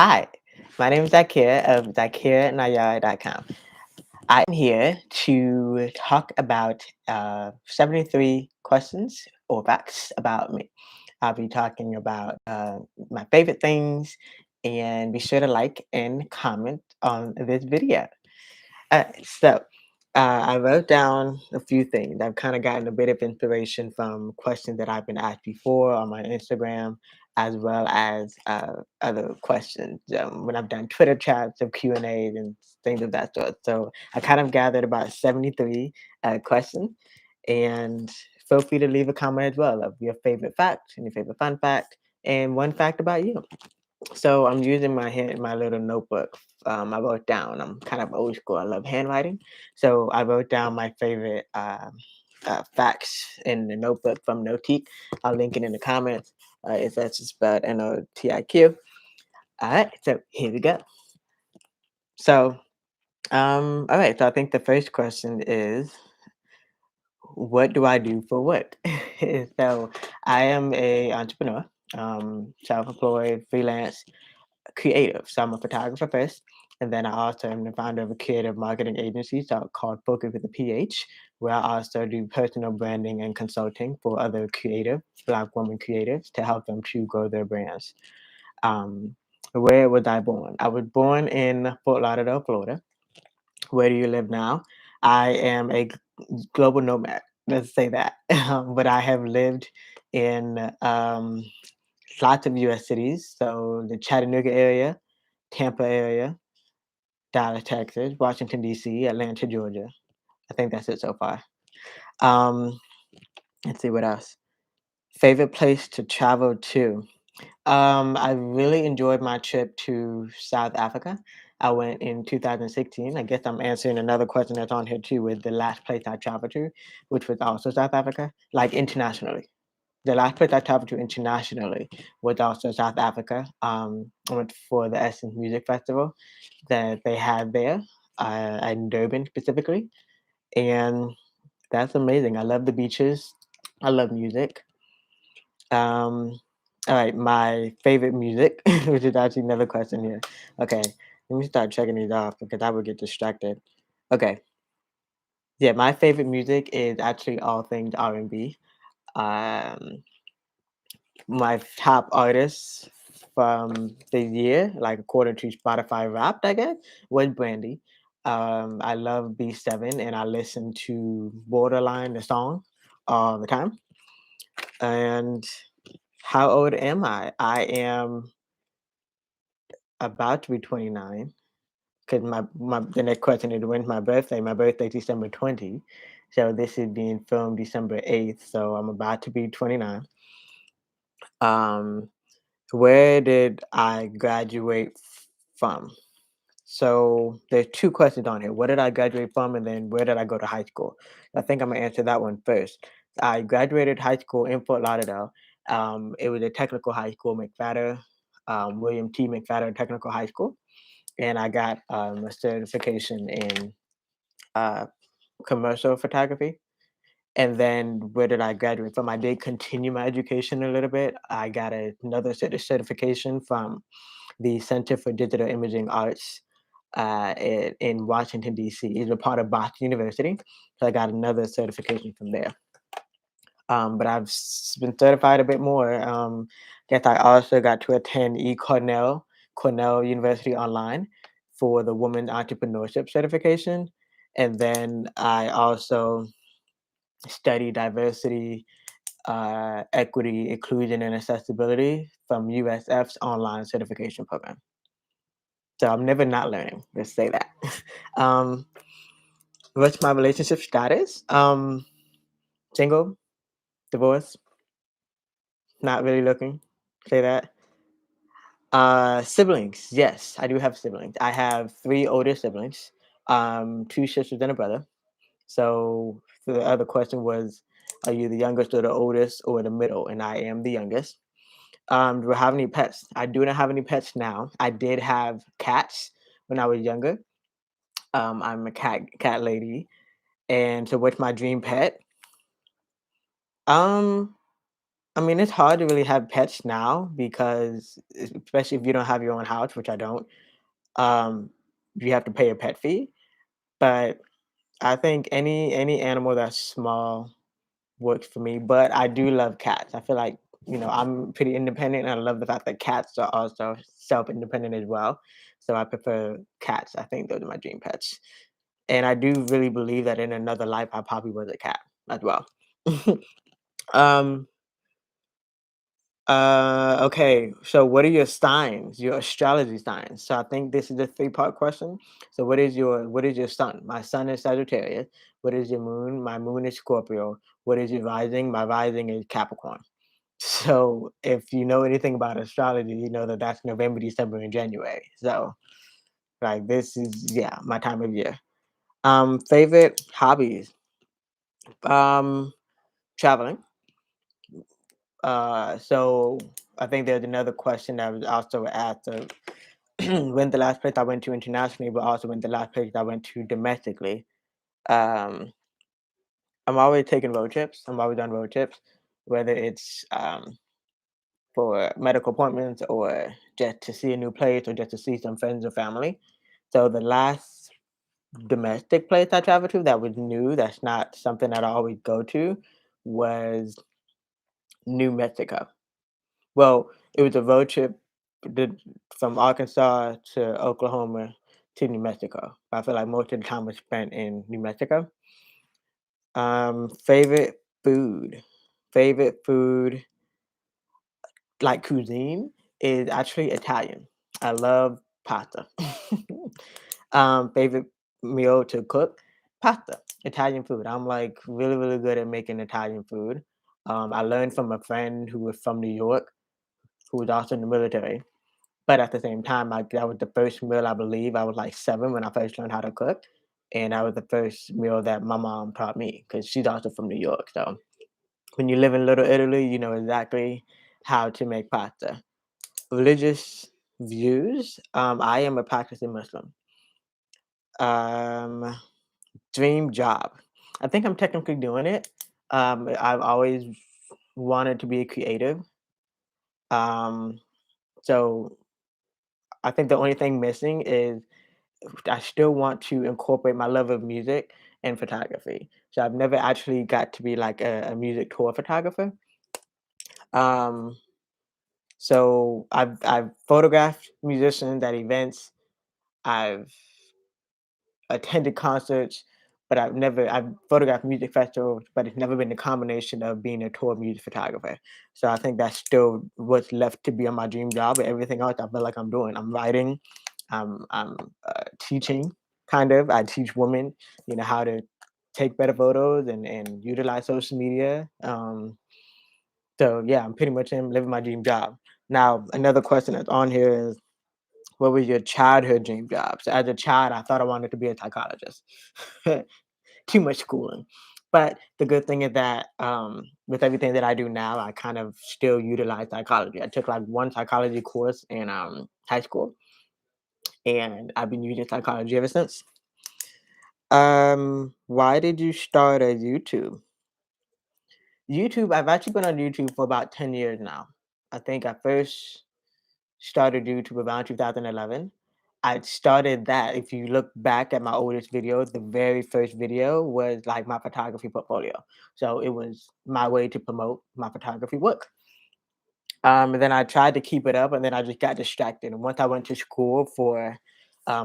Hi, my name is Zaakirah of Nayyar.com. I'm here to talk about 73 questions or facts about me. I'll be talking about my favorite things, and be sure to like and comment on this video. So, I wrote down a few things. I've kind of gotten a bit of inspiration from questions that I've been asked before on my Instagram, as well as other questions when I've done Twitter chats of Q&As and things of that sort. So I kind of gathered about 73 questions, and feel free to leave a comment as well of your favorite fact and your favorite fun fact, and one fact about you. So I'm using my little notebook. I wrote down. I'm kind of old school. I love handwriting, so I wrote down my favorite facts in the notebook from NOTIQ. I'll link it in the comments. If that's just spelled NOTIQ. All right, so here we go. So, all right. So I think the first question is, what do I do for work? So I am a entrepreneur, self-employed, freelance, creative. So I'm a photographer first, and then I also am the founder of a creative marketing agency called Focus with a PH, where I also do personal branding and consulting for other creative Black women creatives to help them to grow their brands. Um, where was I born? I was born in Fort Lauderdale, Florida. Where do you live now? I am a global nomad. Let's say that. But I have lived in lots of U.S. cities. So the Chattanooga area, Tampa area, Dallas, Texas, Washington D.C., Atlanta, Georgia. I think that's it so far. Um, let's see what else. Favorite place to travel to? I really enjoyed my trip to South Africa. I went in 2016. I guess I'm answering another question that's on here too, with the last place I traveled to, which was also South Africa, like internationally. The last place I traveled to internationally was also South Africa. I went for the Essence Music Festival that they had there, in Durban specifically, and that's amazing. I love the beaches. I love music. Um, all right, my favorite music, which is actually another question here. Okay, let me start checking these off because I would get distracted. Okay, yeah, my favorite music is actually all things R&B. Um, my top artists from the year, like according to Spotify Wrapped, I guess, was Brandy. I love B7 and I listen to Borderline, the song, all the time. And how old am I? I am about to be 29 because the next question is, when's my birthday? My birthday December 20. So this is being filmed December 8th. So I'm about to be 29. Um, where did I graduate from? So there's two questions on here. What did I graduate from, and then where did I go to high school? I think I'm gonna answer that one first. I graduated high school in Fort Lauderdale. It was a technical high school, McFadder, William T. McFadder Technical High School, and I got a certification in uh, commercial photography. And then where did I graduate from? I did continue my education a little bit. I got another certification from the Center for Digital Imaging Arts in Washington, D.C. It's a part of Boston University. So I got another certification from there. But been certified a bit more. Guess I also got to attend Cornell University online for the Women Entrepreneurship certification. And then I also study diversity, equity, inclusion, and accessibility from USF's online certification program. So I'm never not learning. Let's say that. um, what's my relationship status? Single, divorced, not really looking. Say that. Siblings. Yes, I do have siblings. I have three older siblings. Two sisters and a brother. So the other question was, are you the youngest or the oldest or the middle? And I am the youngest. Do I have any pets? I do not have any pets now. I did have cats when I was younger. I'm a cat lady. And so what's my dream pet? Um, I mean, it's hard to really have pets now because, especially if you don't have your own house, which I don't, um, you have to pay a pet fee. But I think any animal that's small works for me. But I do love cats. I feel like I'm pretty independent, and I love the fact that cats are also self-independent as well. So I prefer cats. I think those are my dream pets, and I do really believe that in another life I probably was a cat as well. um, okay, so what are your signs, your astrology signs? So I think this is a three-part question. So what is your sun? My sun is Sagittarius. What is your moon? My moon is Scorpio. What is your rising? My rising is Capricorn. So if you know anything about astrology, you know that that's November, December, and January. So like this is my time of year. Favorite hobbies. Um, Traveling. So I think there's another question that was also asked of when the last place I went to internationally, but also when the last place I went to domestically. Um, I'm always taking road trips. I'm always on road trips, whether it's for medical appointments or just to see a new place or just to see some friends or family. So the last domestic place I traveled to that was new, that's not something that I always go to, was New Mexico. Well, it was a road trip did from Arkansas to Oklahoma to New Mexico. I feel like most of the time was spent in New Mexico. Favorite food. Favorite food, like cuisine, is actually Italian. I love pasta. Favorite meal to cook, pasta, Italian food. I'm like really, really good at making Italian food. I learned from a friend who was from New York, who was also in the military. But at the same time, like, that was the first meal I believe I was, like, 7 when I first learned how to cook, and that was the first meal that my mom taught me because she's also from New York, so when you live in Little Italy, you know exactly how to make pasta. Religious views, I am a practicing Muslim. Um, Dream job. I think I'm technically doing it. I've always wanted to be a creative, um, so I think the only thing missing is I still want to incorporate my love of music and photography. So I've never actually got to be like a music tour photographer. Um, so I've photographed musicians at events. I've attended concerts, but I've photographed music festivals, but it's never been the combination of being a tour music photographer. So I think that's still what's left to be on my dream job. But everything else I feel like I'm doing. I'm writing, I'm teaching, kind of. I teach women, how to take better photos and utilize social media. So yeah, I'm pretty much living my dream job. Now, another question that's on here is, what was your childhood dream job? So as a child, I thought I wanted to be a psychologist. Too much schooling. But the good thing is that with everything that I do now, I kind of still utilize psychology. I took like one psychology course in high school, and I've been using psychology ever since. Why did you start a YouTube? YouTube, I've actually been on YouTube for about 10 years now. I think I first started YouTube around 2011. I started that. If you look back at my oldest videos, the very first video was like my photography portfolio. So it was my way to promote my photography work. And then I tried to keep it up, and then I just got distracted. And once I went to school for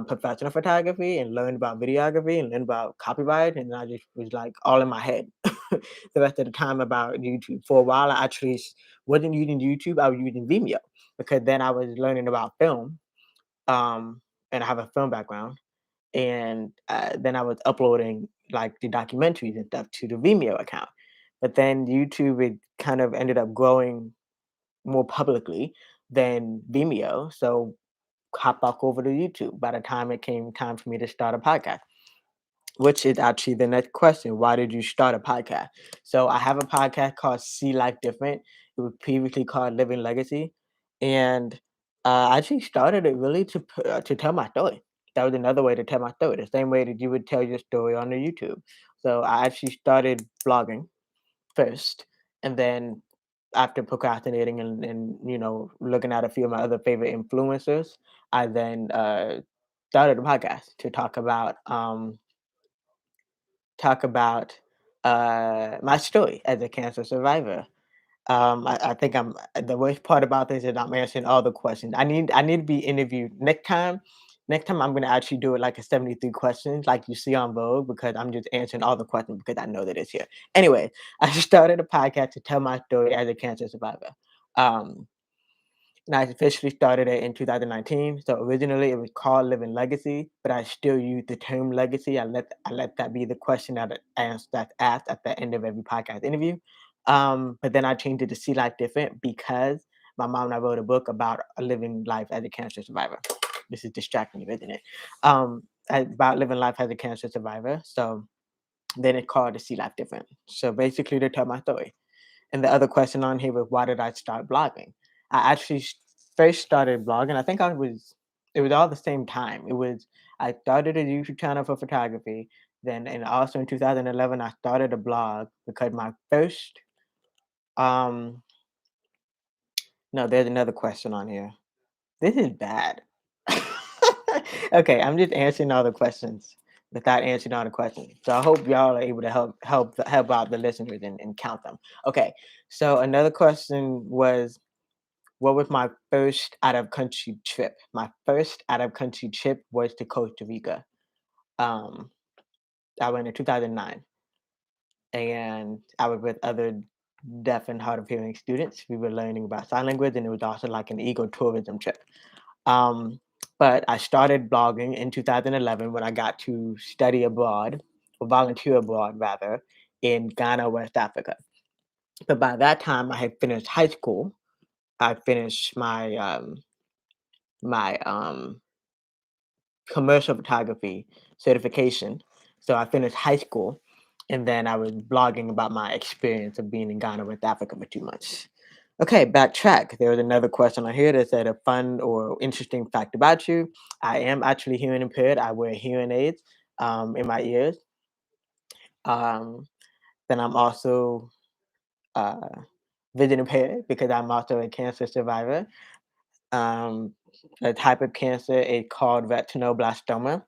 professional photography and learned about videography and learned about copyright, and I just was like all in my head the rest of the time about YouTube. For a while, I actually wasn't using YouTube, I was using Vimeo because then I was learning about film, and I have a film background. And then I was uploading like the documentaries and stuff to the Vimeo account. But then YouTube, it kind of ended up growing more publicly than Vimeo. So hop back over to YouTube by the time it came time for me to start a podcast, which is actually the next question. Why did you start a podcast? So I have a podcast called See Life Different. It was previously called Living Legacy. And I actually started it really to tell my story. That was another way to tell my story, the same way that you would tell your story on the YouTube. So I actually started blogging first, and then after procrastinating and looking at a few of my other favorite influencers, I then started a podcast to talk about my story as a cancer survivor. I think the worst part about this is I'm answering all the questions. I need to be interviewed next time. Next time I'm gonna actually do it like a 73 questions, like you see on Vogue, because I'm just answering all the questions because I know that it's here. Anyway, I started a podcast to tell my story as a cancer survivor. Um, and I officially started it in 2019. So originally it was called Living Legacy, but I still use the term legacy. I let that be the question that's asked at the end of every podcast interview. But then I changed it to See Life Different because my mom and I wrote a book about a living life as a cancer survivor. This is distracting you, isn't it? About living life as a cancer survivor. So then it called to See Life Different. So basically to tell my story. And the other question on here was, why did I start blogging? I actually first started blogging. I think it was all the same time. I started a YouTube channel for photography. Then, and also in 2011, I started a blog because my first, um, no, there's another question on here. This is bad. Okay, I'm just answering all the questions without answering all the questions. So I hope y'all are able to help out the listeners and count them. Okay, so another question was, what was my first out of country trip? My first out of country trip was to Costa Rica. Um, I went in 2009, and I was with other deaf and hard of hearing students. We were learning about sign language, and it was also like an ecotourism trip. Um, but I started blogging in 2011 when I got to study abroad, or volunteer abroad rather, in Ghana, West Africa. But by that time, I had finished high school. I finished my commercial photography certification. So I finished high school, and then I was blogging about my experience of being in Ghana, West Africa for 2 months. Okay, backtrack. There was another question on here that said a fun or interesting fact about you. I am actually hearing impaired. I wear hearing aids in my ears. Um, then I'm also uh, vision impaired because I'm also a cancer survivor. Um, a type of cancer is called retinoblastoma.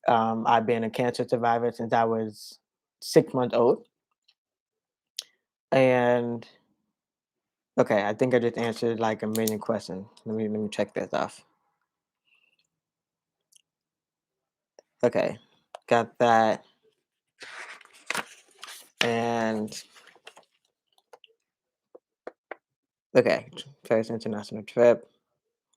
I've been a cancer survivor since I was 6 months old. And okay, I think I just answered like a million questions. Let me check this off. Okay, got that. And okay, first international trip.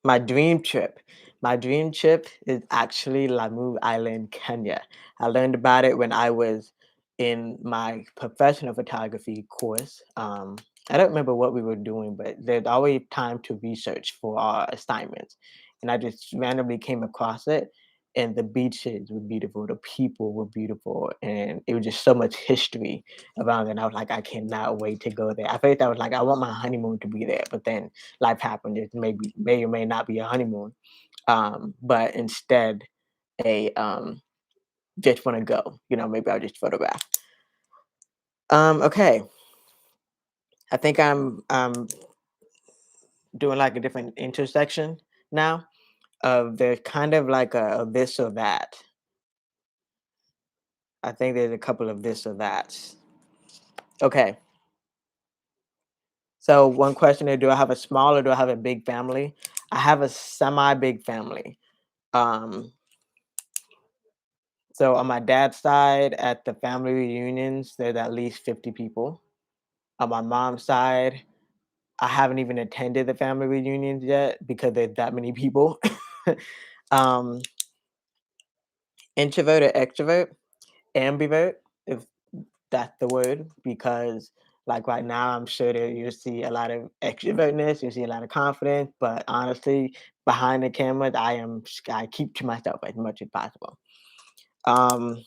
My dream trip. My dream trip is actually Lamu Island, Kenya. I learned about it when I was in my professional photography course. I don't remember what we were doing, but there's always time to research for our assignments. And I just randomly came across it. And the beaches were beautiful, the people were beautiful, and it was just so much history around it. And I was like, I cannot wait to go there. I first I was like, I want my honeymoon to be there, but then life happened. It may or may not be a honeymoon, but instead a just want to go. Maybe I'll just photograph. Okay, I think I'm doing like a different intersection now of there's kind of like a this or that. I think there's a couple of this or that. Okay, so one question is, do I have a small or do I have a big family? I have a semi big family. Um, So on my dad's side, at the family reunions, there's at least 50 people. On my mom's side, I haven't even attended the family reunions yet because there's that many people. um, introvert or extrovert, ambivert, if that's the word, because like right now, I'm sure that you see a lot of extrovertness, you see a lot of confidence, but honestly, behind the cameras, I keep to myself as much as possible. Um,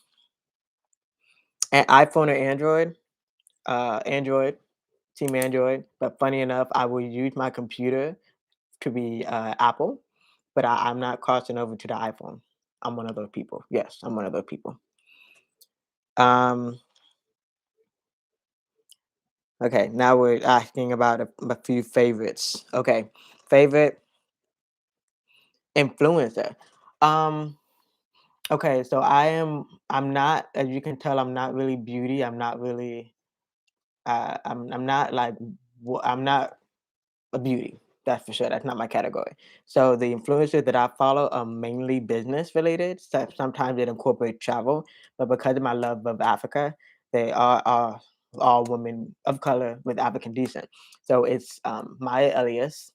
iPhone or Android, Android, Team Android. But funny enough, I will use my computer to be Apple, but I'm not crossing over to the iPhone. I'm one of those people. Yes, I'm one of those people. Um, Okay, now we're asking about a few favorites. Okay, favorite influencer. Um, okay, so I'm not, as you can tell, I'm not really beauty. I'm not really I'm not like I'm not a beauty. That's for sure. That's not my category. So the influencers that I follow are mainly business related. So sometimes it incorporates travel, but because of my love of Africa, they are all women of color with African descent. So it's Maya Elias,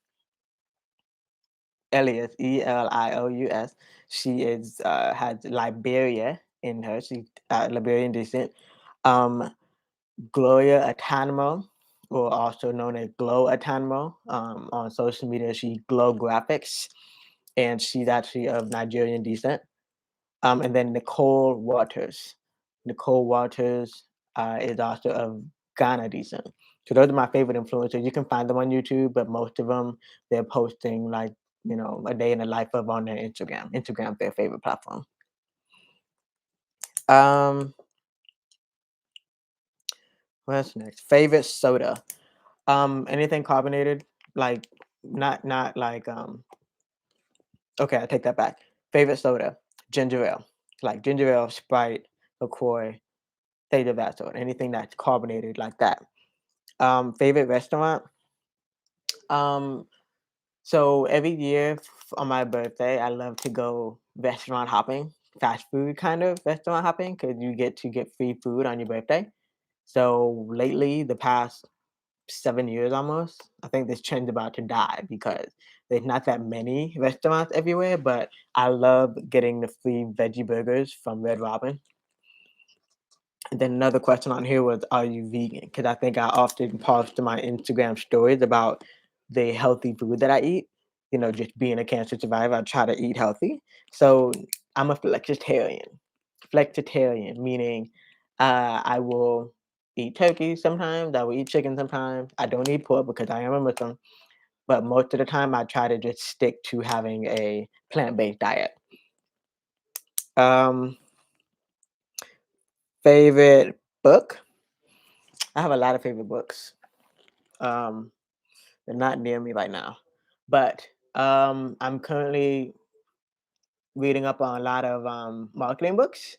Elious. She is has Liberia in her. She's Liberian descent. Um, Gloria Atanmo, or also known as Glow Atanmo, on social media. She Glow Graphics, and she's actually of Nigerian descent. And then Nicole Waters. Nicole Waters is also of Ghana descent. So those are my favorite influencers. You can find them on YouTube, but most of them they're posting like a day in the life of on their Instagram. Instagram their favorite platform. Um, what's next? Favorite soda. Anything carbonated, like not like okay, I take that back. Favorite soda, ginger ale. Like ginger ale, Sprite, LaCroix, things of that sort. Anything that's carbonated like that. Favorite restaurant. Um, so every year on my birthday, I love to go restaurant hopping, fast food kind of restaurant hopping, because you get to get free food on your birthday. So lately, the past 7 years almost. I think this trend's about to die because there's not that many restaurants everywhere, but I love getting the free veggie burgers from Red Robin. And then another question on here was, are you vegan? Because I think I often post to my Instagram stories about the healthy food that I eat. Just being a cancer survivor, I try to eat healthy. So I'm a flexitarian. Flexitarian, meaning I will eat turkey sometimes, I will eat chicken sometimes. I don't eat pork because I am a Muslim, but most of the time I try to just stick to having a plant-based diet. Um, Favorite book? I have a lot of favorite books. Um, they're not near me right now, but I'm currently reading up on a lot of marketing books.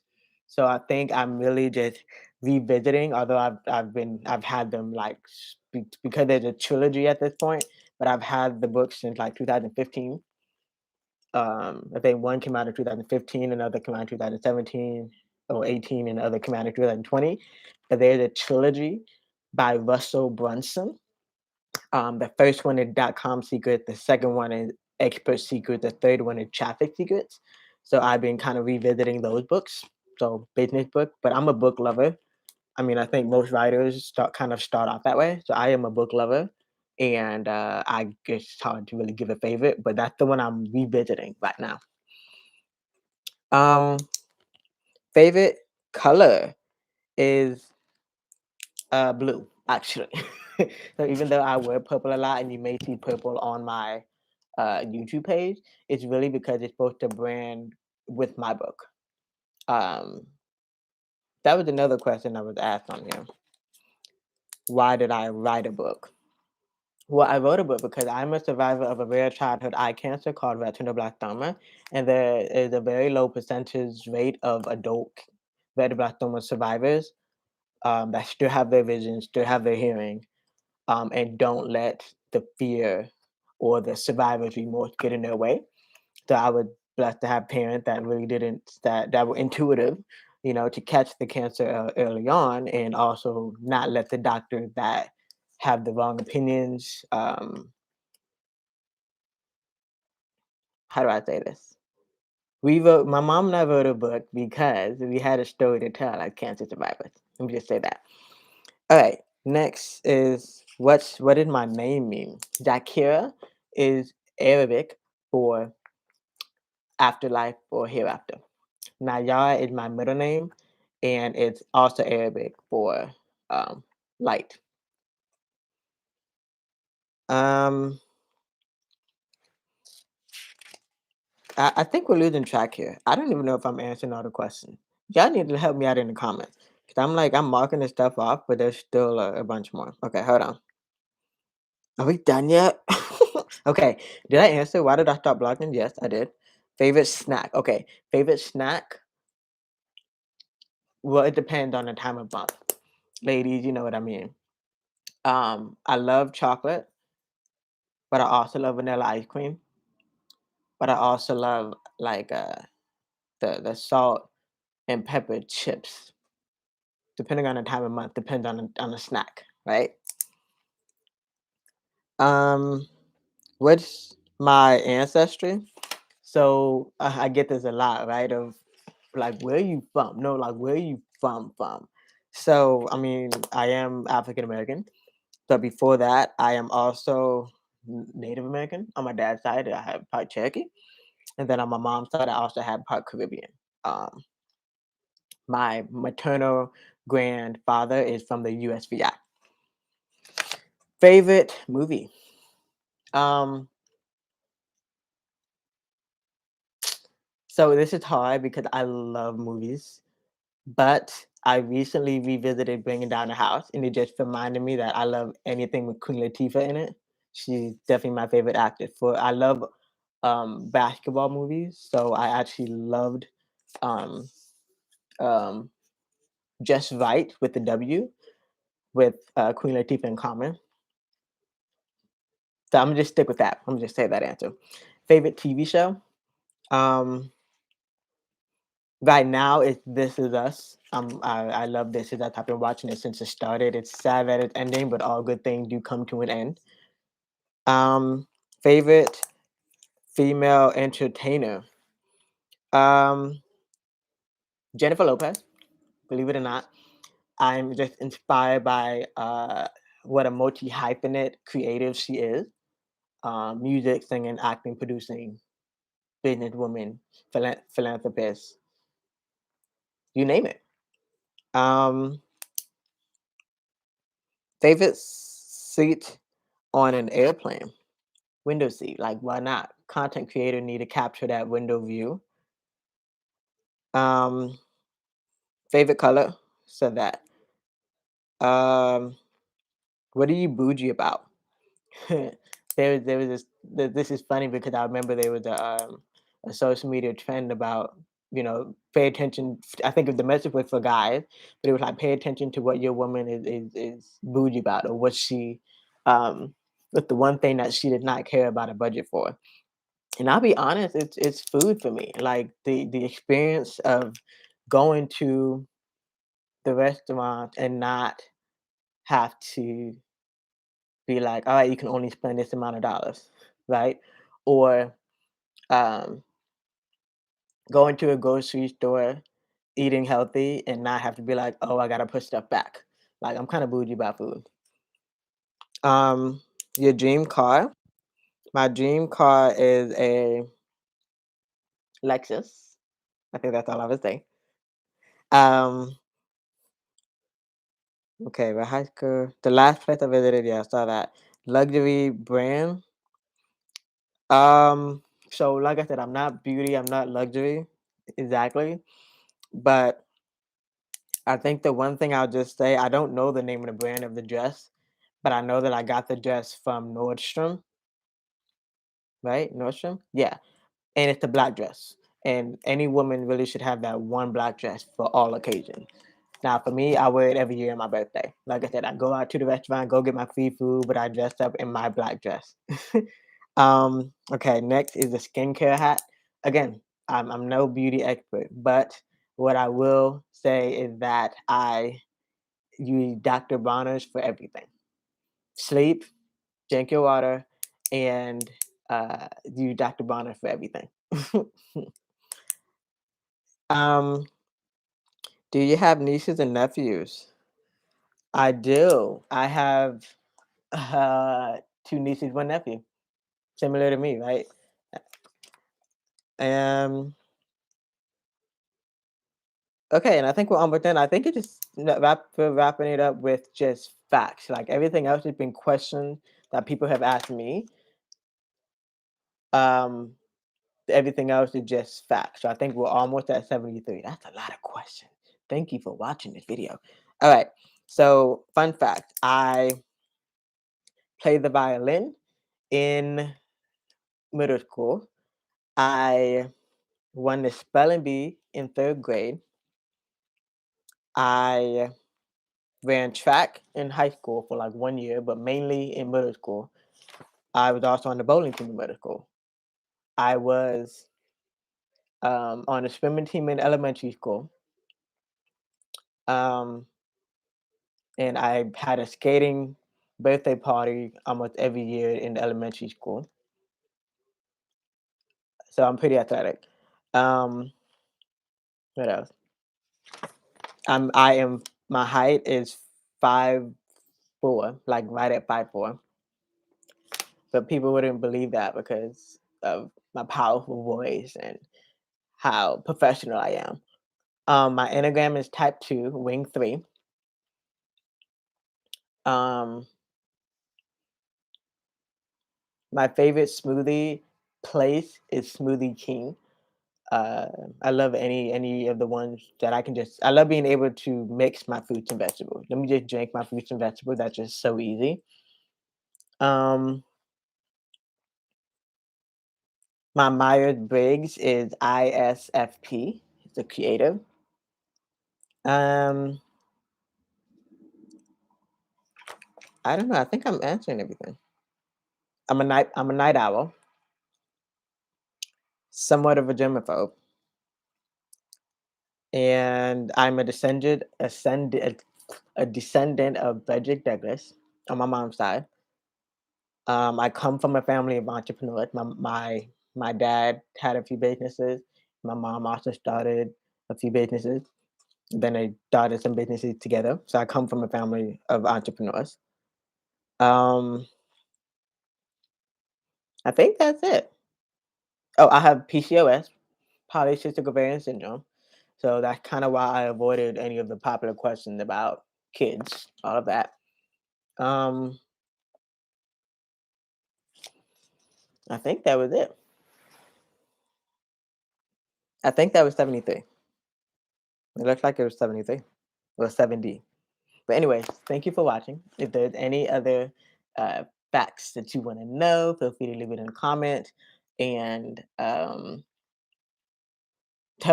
So I think I'm really just revisiting, although I've had them like because there's a trilogy at this point, but I've had the books since like 2015. I think one came out in 2015, another came out in 2017 or 18, and the other came out in 2020. But there's a trilogy by Russell Brunson. The first one is .com Secret, the second one is Expert Secret, the third one is Traffic Secrets. So I've been kind of revisiting those books. So business book, but I'm a book lover. I mean, I think most writers start off that way. So I am a book lover, and I guess it's hard to really give a favorite, but that's the one I'm revisiting right now. Um, Favorite color is blue, actually. So even though I wear purple a lot, and you may see purple on my YouTube page, it's really because it's supposed to brand with my book. Um, that was another question I was asked on here. Why did I write a book? Well, I wrote a book because I'm a survivor of a rare childhood eye cancer called retinoblastoma, and there is a very low percentage rate of adult retinoblastoma survivors that still have their vision, still have their hearing, and don't let the fear or the survivor's remorse get in their way. So I was blessed to have parents that really didn't that were intuitive, to catch the cancer early on, and also not let the doctors that have the wrong opinions. How do I say this? My mom and I wrote a book because we had a story to tell as cancer survivors. Let me just say that. All right. Next is what did my name mean? Zaakirah is Arabic for afterlife or hereafter. Nayyar is my middle name, and it's also Arabic for um, light. Um, I think we're losing track here. I don't even know if I'm answering all the questions. Y'all need to help me out in the comments. 'Cause I'm marking this stuff off, but there's still a bunch more. Okay, hold on. Are we done yet? Okay, did I answer? Why did I stop blogging? Yes, I did. Favorite snack. Okay, favorite snack. Well, it depends on the time of month. Ladies, you know what I mean. I love chocolate, but I also love vanilla ice cream. But I also love like the salt and pepper chips. Depending on the time of month, depends on the snack, right? Um, what's my ancestry? So I get this a lot, right? Of like, where you from? No, like, where you from? So I mean, I am African American, but before that, I am also Native American. On my dad's side, I have part Cherokee, and then on my mom's side, I also have part Caribbean. Um, my maternal grandfather is from the USVI. Favorite movie? Um, so this is hard because I love movies. But I recently revisited Bringing Down the House, and it just reminded me that I love anything with Queen Latifah in it. She's definitely my favorite actress. For I love basketball movies, so I actually loved um, um, Just Right with the W with Queen Latifah in common. So I'm gonna just stick with that. I'm gonna just say that answer. Favorite TV show? Um, Right now, it's This Is Us. I love This Is Us. I've been watching it since it started. It's sad that it's ending, but all good things do come to an end. Um, Favorite female entertainer. Um, Jennifer Lopez. Believe it or not, I'm just inspired by what a multi hyphenate creative she is. Music, singing, acting, producing, businesswoman, philanthropist. You name it. Um, Favorite seat on an airplane. Window seat, like, why not? Content creator need to capture that window view. Um, Favorite color? So that. Um, what are you bougie about? There was this is funny because I remember there was a social media trend about, pay attention. I think the message was for guys, but it was like, pay attention to what your woman is bougie about, or what she what's the one thing that she did not care about a budget for. And I'll be honest, it's food for me. Like the experience of going to the restaurant and not have to be like, all right, you can only spend this amount of dollars, right? Or um, going to a grocery store, eating healthy, and not have to be like, oh, I gotta put stuff back. Like I'm kind of bougie about food. Um, your dream car? My dream car is a Lexus. I think that's all I would say. Um, Okay, but high school, the last place I visited, yeah, I saw that. Luxury brand. So like I said, I'm not beauty, I'm not luxury exactly. But I think the one thing I'll just say, I don't know the name of the brand of the dress, but I know that I got the dress from Nordstrom, right? Nordstrom? Yeah. And it's a black dress. And any woman really should have that one black dress for all occasions. Now, for me, I wear it every year on my birthday. Like I said, I go out to the restaurant, go get my free food, but I dress up in my black dress. Okay, next is the skincare hat. Again, I'm no beauty expert, but what I will say is that I use Dr. Bronner's for everything. Sleep, drink your water, and use Dr. Bronner for everything. um, do you have nieces and nephews? I do. I have two nieces, one nephew, similar to me, right? Um, okay, and I think we're almost done. I think it just we're wrapping it up with just facts. Like everything else has been questions that people have asked me. Um, Everything else is just facts. So I think we're almost at 73. That's a lot of questions. thank you for watching this video. All right. So, fun fact: I played the violin in middle school. I won the spelling bee in third grade. I ran track in high school for like 1 year, but mainly in middle school. I was also on the bowling team in middle school. I was on the swimming team in elementary school. Um, and I had a skating birthday party almost every year in elementary school. So I'm pretty athletic. Um, what else? I am my height is 5'4", like right at 5'4". But people wouldn't believe that because of my powerful voice and how professional I am. My Enneagram is type 2, wing 3. Um, my favorite smoothie place is Smoothie King. Uh, I love any of the ones that I love being able to mix my fruits and vegetables. Let me just drink my fruits and vegetables. That's just so easy. Um, my Myers Briggs is ISFP. It's a creative. Um, I don't know. I think I'm answering everything. I'm a night owl, somewhat of a germaphobe, and I'm a descendant of Frederick Douglass on my mom's side. I come from a family of entrepreneurs. My dad had a few businesses. My mom also started a few businesses. Then they started some businesses together. So I come from a family of entrepreneurs. Um, I think that's it. Oh, I have PCOS, polycystic ovarian syndrome. So that's kind of why I avoided any of the popular questions about kids, all of that. Um, I think that was it. I think that was 73. It looks like it was 73 or 70. But anyways, thank you for watching. If there's any other uh, facts that you want to know, feel free to leave it in the comment and tell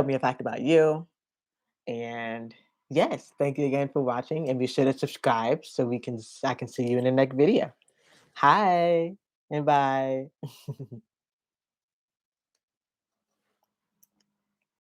me a fact about you. And yes, thank you again for watching. And be sure to subscribe so I can see you in the next video. Hi and bye.